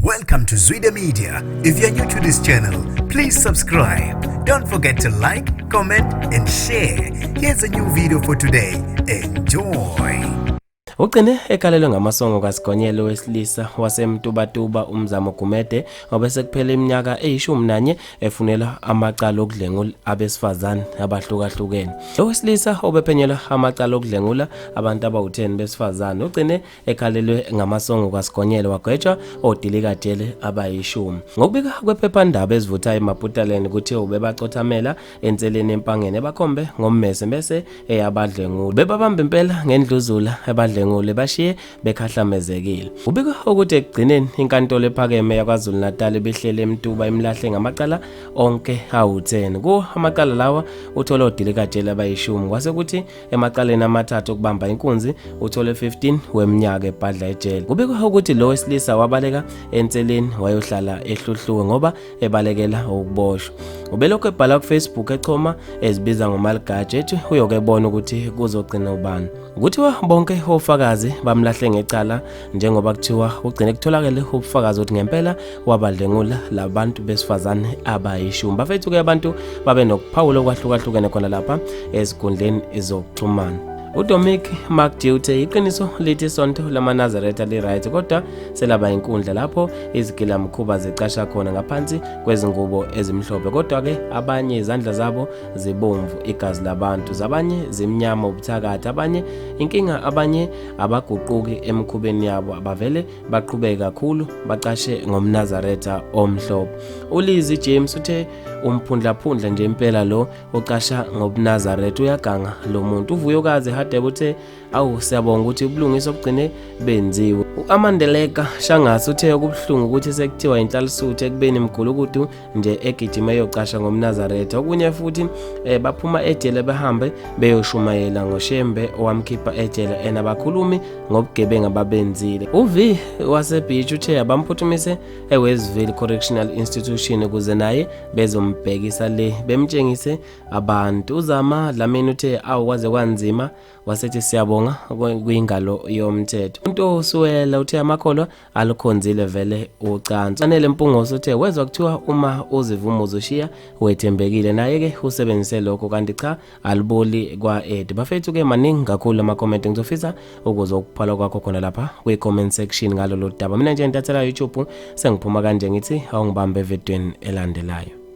Welcome to zwide-media. If you're new to this channel, please subscribe. Don't forget to like, comment and share. Here's a new video for today. Enjoy. Ugcine ekalelwe ngamasongo kaSigonyela wesilisa wasemtubatuba umzamo Gumede obesekuphela iminyaka e11 efunela amacala okudlwengula abesifazane abahlukahlukene. Owesilisa obephenyela amacala okudlwengula abantu abawu10 besifazane ugcine ekalelwe ngamasongo kaSigonyela wagwetshwa odilikadele abayi10. Ngokubika kwephephandaba ezivuthayo eMaputaleni kuthi ubebacothamela enseleni empangene bakhombe ngommese bese eyabadlwengula bebabamba impela ngendluzula ebadlwengula bashiye bekhahlamezekile. Ubika ukuthi ekugcineni inkantolo ephakeme yaKwaZulu Natal behlele emtuba imlahle ngamacala onke awu10. Ku amacala lawa uthola odilikadele abayi10 kwase kuthi emacaleni amathathu okubamba inkunzi uthole 15 weminyaka ebhadla ejele. Kubika ukuthi lo wesilisa wabaleka enseleni wayohlala ehluhluwe ngoba ebalekela ukuboshwa. Ubelokho ebhala ku Facebook echoma ezibiza ngomaligaje ethi uyokebona ukuthi kuzogcina ubani. Kuthiwa bonke ofakazi bamlahle ngecala njengoba kuthiwa ugcine kutholakele ubufakazi ukuthi ngempela wabadlwengula labantu besifazane abayi10. Bafethu ke abantu babe nokuphawula okwahlukahlukene khona lapha ezigundleni ezokuxhumana. uDominic McDute iqiniso lithi sonto lamaNazaretha li-right kodwa selaba inkundla lapho izigilamkhuba zicasha khona ngaphansi kwezingubo ezimhlophe kodwa ke abanye izandla zabo zibomvu igazi labantu zabanye zimnyama ubuthakathi abanye inkinga abanye abaguquki emkhubeni yabo abavele baqhubeka kakhulu baqashe ngomNazaretha omhlophe. uLizzy James uthe umphundlaphundla nje impela lo uqasha ngobNazaretha uyaganga lo muntu. uVuyokazi hade uthe awu siyabonga ukuthi ubulungiso obugcine benziwe. uAmandeleka Shangasi uthe kubhlungu ukuthi sekuthiwa inhlalisuthe ekubeni imgulukudu nje egijima eyoqasha ngomNazaretha. Okunye futhi baphuma ejele behambe beyoshumayela ngoShembe owamkhipha ejele enabakhulumi ngobugebenga ababenzile. uV waseBeach uthe abamphuthumise eWestville Correctional Institution ukuze naye bezombhekisa le bemtshengise abantu. uZama Dlamini uthe awukwaze kwanzima wasethi siyabonga kuyingalo yomthetho. uNtosuwela uthe amakholwa alukhonzile vele ucansi. Fanele Mpungose uthe wezwa kuthiwa uma uzivuma uzoshiya wethembekile naye ke usebenzise lokho kanti cha aliboli kwaEd. Bafethu ke maningi kakhulu ama-comment ngizofisa ukuzokuphala kwakho khona lapha kwi-comment section ngalo lo daba. Mina nje ntathela YouTube sengiphuma kanje ngithi awungibambe evidweni elandelayo.